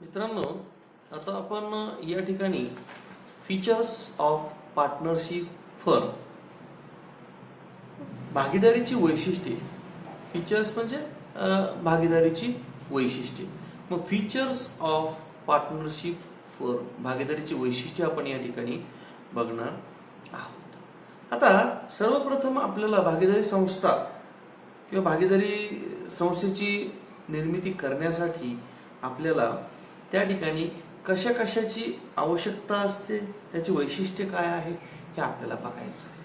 मित्रांनो, आता आपण या ठिकाणी फीचर्स ऑफ पार्टनरशिप फर्म, भागीदारीची वैशिष्ट्ये. फीचर्स म्हणजे भागीदारीची वैशिष्ट्ये. मग फीचर्स ऑफ पार्टनरशिप फर्म, भागीदारीची वैशिष्ट्ये आपण या ठिकाणी बघणार आहोत. आता सर्वप्रथम आपल्याला भागीदारी संस्था किंवा भागीदारी संस्थेची निर्मिती करण्यासाठी आपल्याला त्या ठिकाणी कशा कशाची आवश्यकता असते, त्याची वैशिष्ट्ये काय आहे हे आपल्याला बघायचं आहे.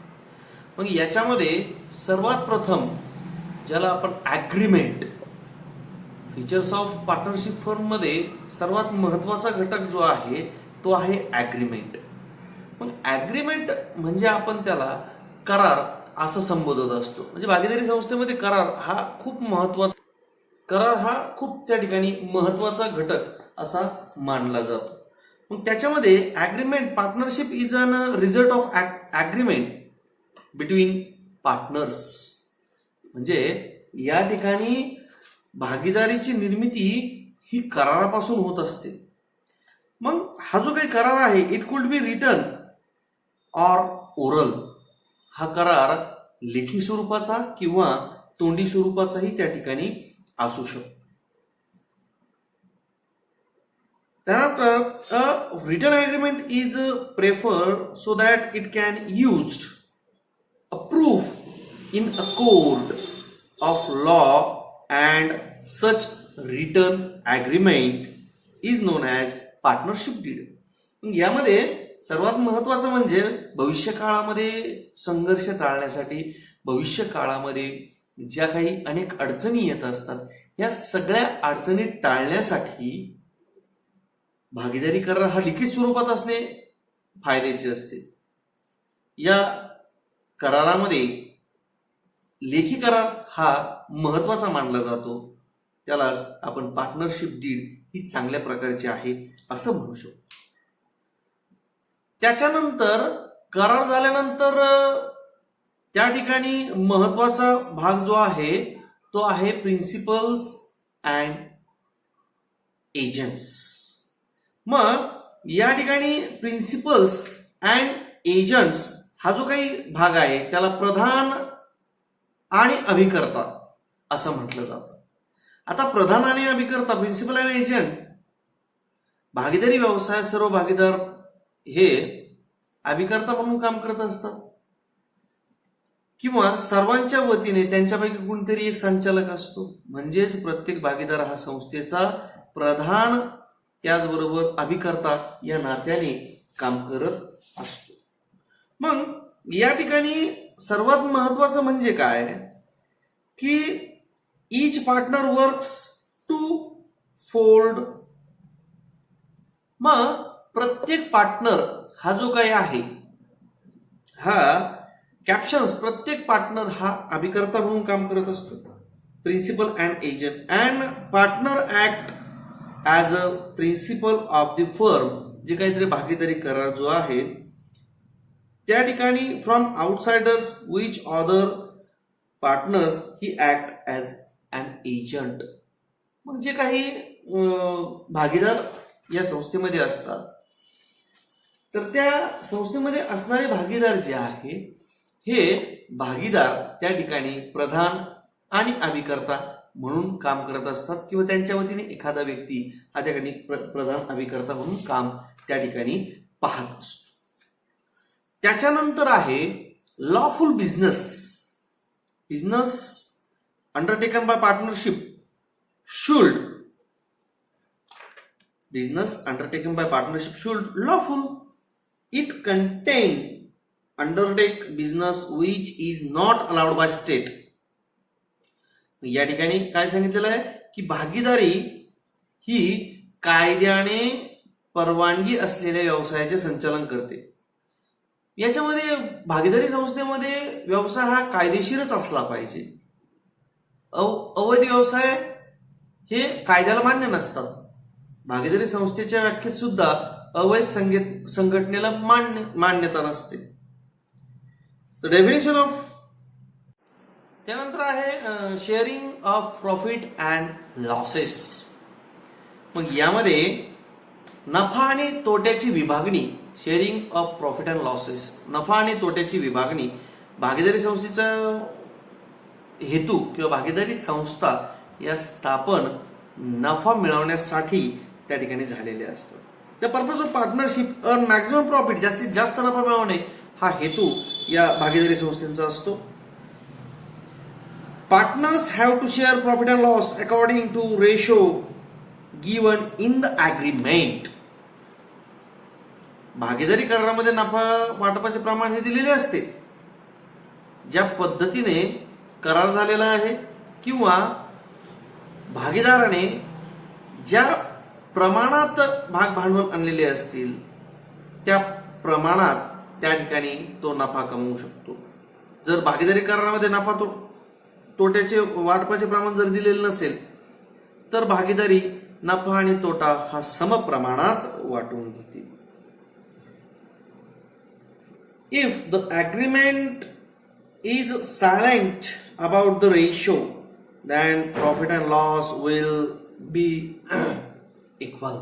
मग याच्यामध्ये सर्वात प्रथम ज्याला आपण agreement, features of partnership firm मध्ये सर्वात महत्त्वाचा घटक जो आहे तो आहे ॲग्रीमेंट. मग ॲग्रीमेंट म्हणजे आपण त्याला करार असं संबोधत असतो. म्हणजे भागीदारी संस्थेमध्ये करार हा खूप त्या ठिकाणी महत्त्वाचा घटक असा मानला जातो. मग त्याच्यामध्ये agreement, partnership is an result of agreement between partners. म्हणजे या ठिकाणी भागीदारीची निर्मिती ही करारापासून होत असते. मग हा जो काही करार आहे, it could be written or oral. हा करार लेखी स्वरूपाचा किंवा तोंडी स्वरूपाचाही त्या ठिकाणी असू शकतो. त्यानंतर a written agreement is prefer so that it can used a proof in a court of law and such written agreement is known as partnership deed. यामध्ये सर्वात महत्वाचं म्हणजे भविष्य काळामध्ये संघर्ष टाळण्यासाठी, भविष्य काळामध्ये ज्या काही अनेक अडचणी येत असतात, या सगळ्या अडचणी टाळण्यासाठी भागीदारी करार हा लिखित स्वरूपात असणे फायद्याचे असते. या करारामध्ये लेखी करार हा महत्वाचा मानला जातो. त्यालाच आपण पार्टनरशिप डीड ही चांगल्या प्रकारची आहे असं म्हणू शकतो. त्याच्यानंतर करार झाल्यानंतर त्या ठिकाणी महत्वाचा भाग जो आहे तो आहे प्रिन्सिपल्स अँड एजंट्स. मग या ठिकाणी प्रिन्सिपल्स अँड एजंट्स हा जो काही भाग आहे त्याला प्रधान आणि अभिकर्ता असं म्हटलं जातं. आता प्रधान आणि अभिकर्ता, प्रिन्सिपल अँड एजंट, भागीदारी व्यवसायात सर्व भागीदार हे अभिकर्ता म्हणून काम करत असतात किंवा सर्वांच्या वतीने त्यांच्यापैकी कोणतरी एक संचालक असतो. म्हणजेच प्रत्येक भागीदार हा संस्थेचा प्रधान त्याचबरोबर अभिकर्ता या नात्याने काम करत असतो. मग या ठिकाणी सर्वात महत्वाचं म्हणजे काय की each partner works twofold. मग प्रत्येक पार्टनर हा जो काही आहे, हा कॅप्शन्स, प्रत्येक पार्टनर हा अभिकर्ता म्हणून काम करत असतो. Principal and agent and partner act as a principal of the firm. जे काहीतरी भागीदारी करार जो आहे त्या ठिकाणी from outsiders which other partners he act as an agent. मग जे काही भागीदार या संस्थेमध्ये असतात तर त्या संस्थेमध्ये असणारे भागीदार जे आहे हे भागीदार त्या ठिकाणी प्रधान आणि अभिकर्ता म्हणून काम करत असतात किंवा त्यांच्या वतीने एखादा व्यक्ती हा त्या ठिकाणी प्रधान अभिकर्ता म्हणून काम त्या ठिकाणी पाहत असतो. त्याच्यानंतर आहे lawful business. Business undertaken by partnership should lawful. It contain undertake business which is not allowed by state. या ठिकाणी काय सांगितलेलं आहे की भागीदारी ही कायद्याने परवानगी असलेल्या व्यवसायाचे संचालन करते. याच्यामध्ये भागीदारी संस्थेमध्ये व्यवसाय हा कायदेशीरच असला पाहिजे. अवैध व्यवसाय हे कायद्याला मान्य नसतात. भागीदारी संस्थेच्या व्याख्येत सुद्धा अवैध संघटनेला मान्यता नसते. Definition of. त्यानंतर आहे sharing of profit and losses. मग यामध्ये नफा आणि तोट्याची विभागणी, sharing of profit and losses, नफा आणि तोट्याची विभागणी भागीदारी संस्थेचा हेतू किंवा भागीदारी संस्था या स्थापन नफा मिळवण्यासाठी त्या ठिकाणी झालेले असतात. The purpose of partnership earn maximum profit, जास्तीत जास्त नफा मिळवणे हा हेतू या भागीदारी संस्थेचा असतो. Partners have to share profit and loss according to ratio given in the agreement. भागीदारी करारामध्ये नफा वाटपाचे प्रमाण हे दिलेले असते. ज्या पद्धतीने करार झालेला आहे किंवा भागीदाराने ज्या प्रमाणात भाग भांडवल आणलेले असतील त्या प्रमाणात त्या ठिकाणी तो नफा कमवू शकतो. जर भागीदारी करारामध्ये नफा तोट्याचे वाटपाचे प्रमाण जर दिलेले नसेल तर भागीदारी नफा आणि तोटा हा समप्रमाणात वाटून घेतील. If the agreement is silent about the ratio, then profit and loss will be equal.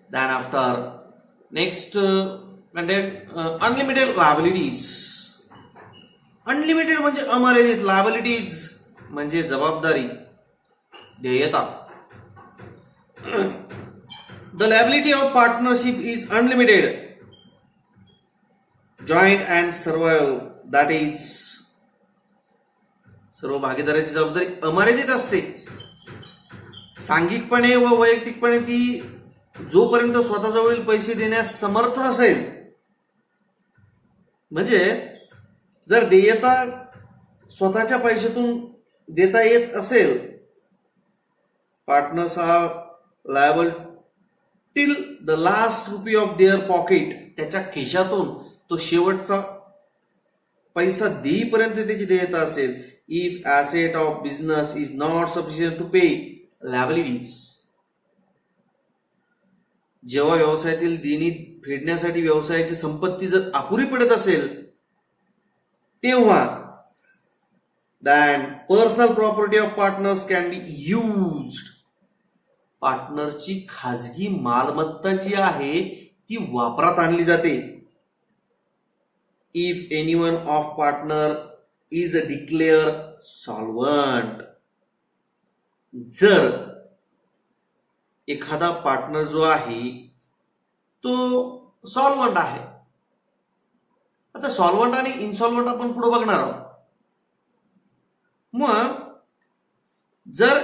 Then after next unlimited liabilities. Unlimited म्हणजे अमर्यादित, liabilities म्हणजे जबाबदारी, देयता. The liability of partnership is unlimited. Joint and survival, that is, सर्व भागीदाराची जबाबदारी अमर्यादित असते. सांघिकपणे व वैयक्तिकपणे ती जोपर्यंत स्वतःजवळील पैसे देण्यास समर्थ असेल, म्हणजे जर देयता स्वतःच्या पैशातून देता येत असेल, partners are liable till the last rupee of their pocket. त्याच्या खिशातून तो शेवटचा पैसा देईपर्यंत त्याची देयता असेल. If asset of business is not sufficient to pay liabilities. जेव्हा व्यवसायातील देणी फेडण्यासाठी व्यवसायाची संपत्ती जर अपुरी पडत असेल तेव्हा then personal property of partners can be used. पार्टनरची खाजगी मालमत्ता जी आहे ती वापरात आणली जाते. If any one of partner is declared solvent. जर एखादा पार्टनर जो आहे तो सॉल्वंट आहे. आता सॉल्वंट आणि इनसॉल्वंट आपण पुढे बघणार आहोत. मग जर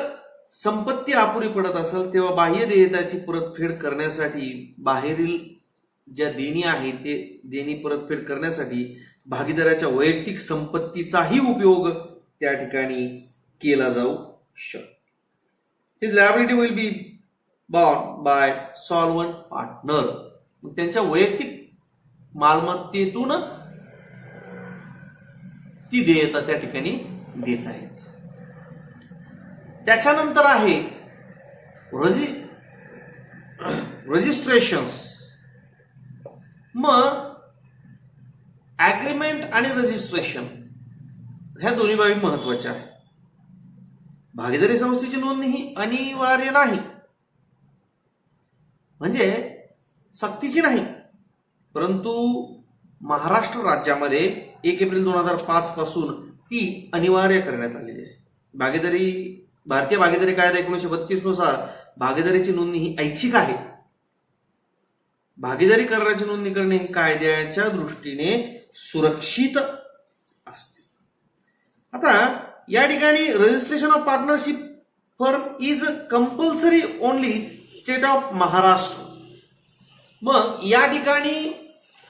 संपत्ती अपुरी पडत असेल तेव्हा बाह्य देयताची परतफेड करण्यासाठी, बाहेरील ज्या देणी आहेत ते देणी परतफेड करण्यासाठी भागीदाराच्या वैयक्तिक संपत्तीचाही उपयोग त्या ठिकाणी केला जाऊ शकतो. His liability will be borne by solvent partner. त्यांच्या वैयक्तिक मालमत्तेतून ती देयता त्या ठिकाणी देता येते. त्याच्यानंतर आहे रजिस्ट्रेशन. मग ॲग्रीमेंट आणि रजिस्ट्रेशन ह्या दोन्ही बाबी महत्वाच्या आहेत. भागीदारी संस्थेची नोंदणी ही अनिवार्य नाही, म्हणजे सक्तीची नाही, परंतु महाराष्ट्र राज्यामध्ये 1 एप्रिल 2005 पासून ती अनिवार्य करण्यात आलेली आहे. भारतीय भागीदारी कायदा 1932 नुसार भागीदारीची नोंदणी ही ऐच्छिक आहे. भागीदारी कराराची नोंदणी करणे हे कायद्याच्या दृष्टीने सुरक्षित असते. आता या ठिकाणी registration of partnership firm is compulsory only state of Maharashtra. मग या ठिकाणी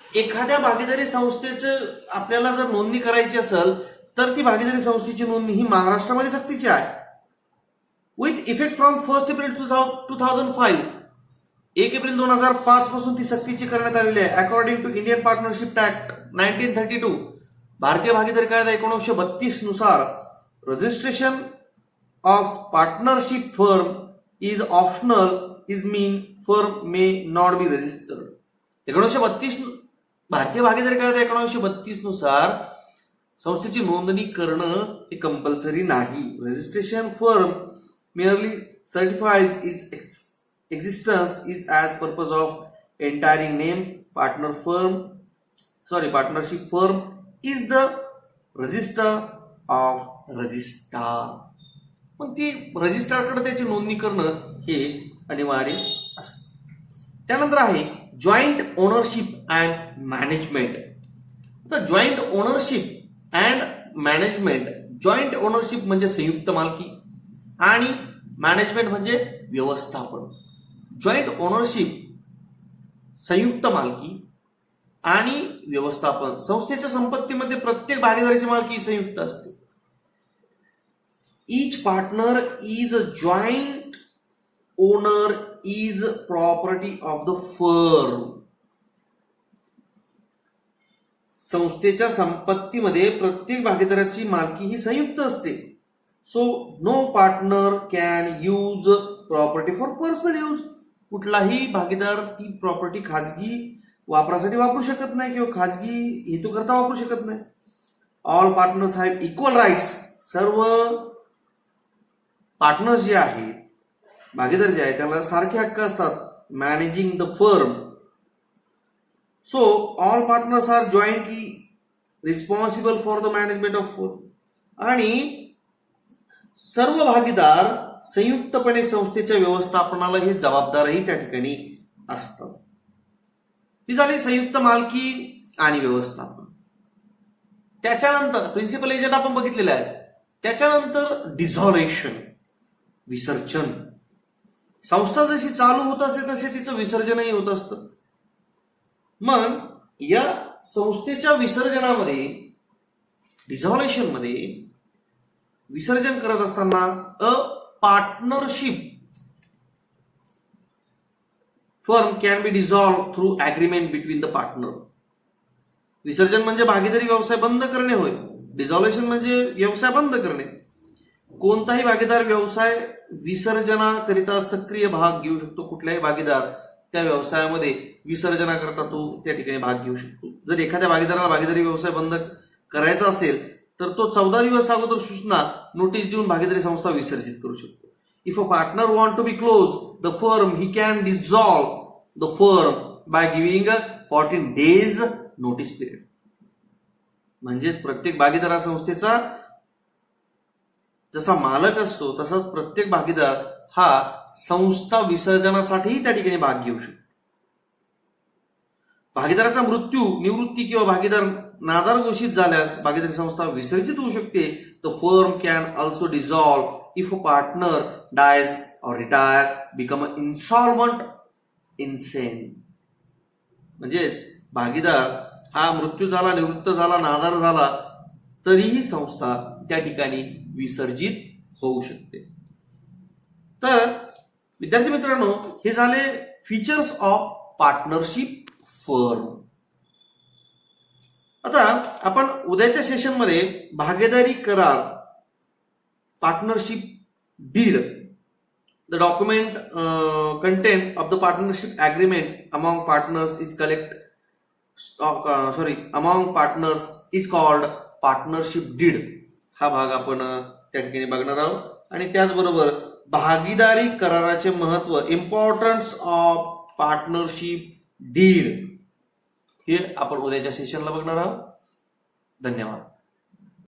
एखाद्या भागीदारी संस्थेचं आपल्याला जर नोंदणी करायची असेल तर ती भागीदारी संस्थेची नोंदणी ही महाराष्ट्रामध्ये सक्तीची आहे. With effect from 1 April 2005, 1 April 2005 पासून ती सक्तीची करण्यात आलेली आहे. According to Indian partnership act 1932, भारतीय भागीदारी कायदा 1932 नुसार registration of partnership firm is optional. Is mean firm may not be registered. 1932 भारतीय भागीदारी कायदा 1932 नुसार संस्थेची नोंदणी करणं हे कंपल्सरी नाही. Registration firm merely certifies its existence is as purpose of entering name partnership firm is the register of registrar. मग ती रजिस्ट्रारकडे त्याची नोंदणी करणं हे अनिवार्य असतं. त्यानंतर आहे जॉईंट ओनरशिप अँड मॅनेजमेंट. तर joint ownership and management, joint ownership म्हणजे संयुक्त मालकी आणि मॅनेजमेंट म्हणजे व्यवस्थापन. जॉईंट ओनरशिप संयुक्त मालकी आणि व्यवस्थापन. संस्थेच्या संपत्तीमध्ये प्रत्येक भागीदारीची मालकी संयुक्त असते. Each partner is a joint owner is property of the firm. संस्थेच्या संपत्तीमध्ये प्रत्येक भागीदाराची मालकी ही संयुक्त असते. So no partner can use property for personal use. कुठलाही भागीदार ती प्रॉपर्टी खाजगी वापरासाठी वापरू शकत नाही किंवा खाजगी हेतू करता वापरू शकत नाही. All partners have equal rights. सर्व पार्टनर्स जे आहेत, भागीदार जे आहेत, त्याला सारखे हक्क असतात managing the firm. So all partners are jointly responsible for the management of firm. आणि सर्व भागीदार संयुक्तपणे संस्थेच्या व्यवस्थापनाला हे जबाबदारही त्या ठिकाणी असतात. ही झाली संयुक्त मालकी आणि व्यवस्थापन. त्याच्यानंतर प्रिन्सिपल एजंट आपण बघितलेले आहे. त्याच्यानंतर डिझॉल्युशन, विसर्जन. संस्था जशी चालू होत असते तसे तिचं विसर्जनही होत असतं. मग या संस्थेच्या विसर्जनामध्ये, डिझॉल्युशन मध्ये विसर्जन करत असताना a partnership firm can be dissolve through agreement between the partner. विसर्जन म्हणजे भागीदारी व्यवसाय बंद करणे होय. डिझॉल्युशन म्हणजे व्यवसाय बंद करणे. कोणताही भागीदार व्यवसाय विसर्जनाकरिता सक्रिय भाग घेऊ शकतो. कुठल्याही भागीदार त्या व्यवसायामध्ये विसर्जनाकरता तो त्या ठिकाणी भाग घेऊ शकतो. जर एखाद्या भागीदाराला भागीदारी व्यवसाय बंद करायचा असेल तर तो 14 दिवस अगोदर सूचना नोटीस देऊन भागीदारी संस्था विसर्जित करू शकतो. If a partner want to be close the firm he can dissolve the firm by giving 14 days notice period. म्हणजेच प्रत्येक भागीदार हा संस्थेचा जसा मालक असतो तसाच प्रत्येक भागीदार हा संस्था विसर्जनासाठीही त्या ठिकाणी भाग घेऊ शकतो. भागीदाराचा मृत्यू, निवृत्ती किंवा भागीदार नादार घोषित झाल्यास भागीदारी संस्था विसर्जित होऊ शकते. The firm can also dissolve if a partner dyes और रिटायर, बिकम अ इन्सॉल्वंट, इन्सेन. म्हणजेच भागीदार हा मृत्यू झाला, निवृत्त झाला, नादार झाला तरीही संस्था त्या ठिकाणी विसर्जित होऊ शकते. तर विद्यार्थी मित्रांनो, हे झाले फीचर्स ऑफ पार्टनरशिप फर्म. आता आपण उद्याच्या सेशनमध्ये भागीदारी करार, partnership deed, the document content of the partnership agreement among partners is called partnership deed. हा भाग आपण त्या ठिकाणी बघणार आहोत. आणि त्याचबरोबर भागीदारी कराराचे महत्व, इम्पॉर्टन्स ऑफ पार्टनरशिप डीड, हे आपण उद्याच्या सेशनला बघणार आहोत. धन्यवाद.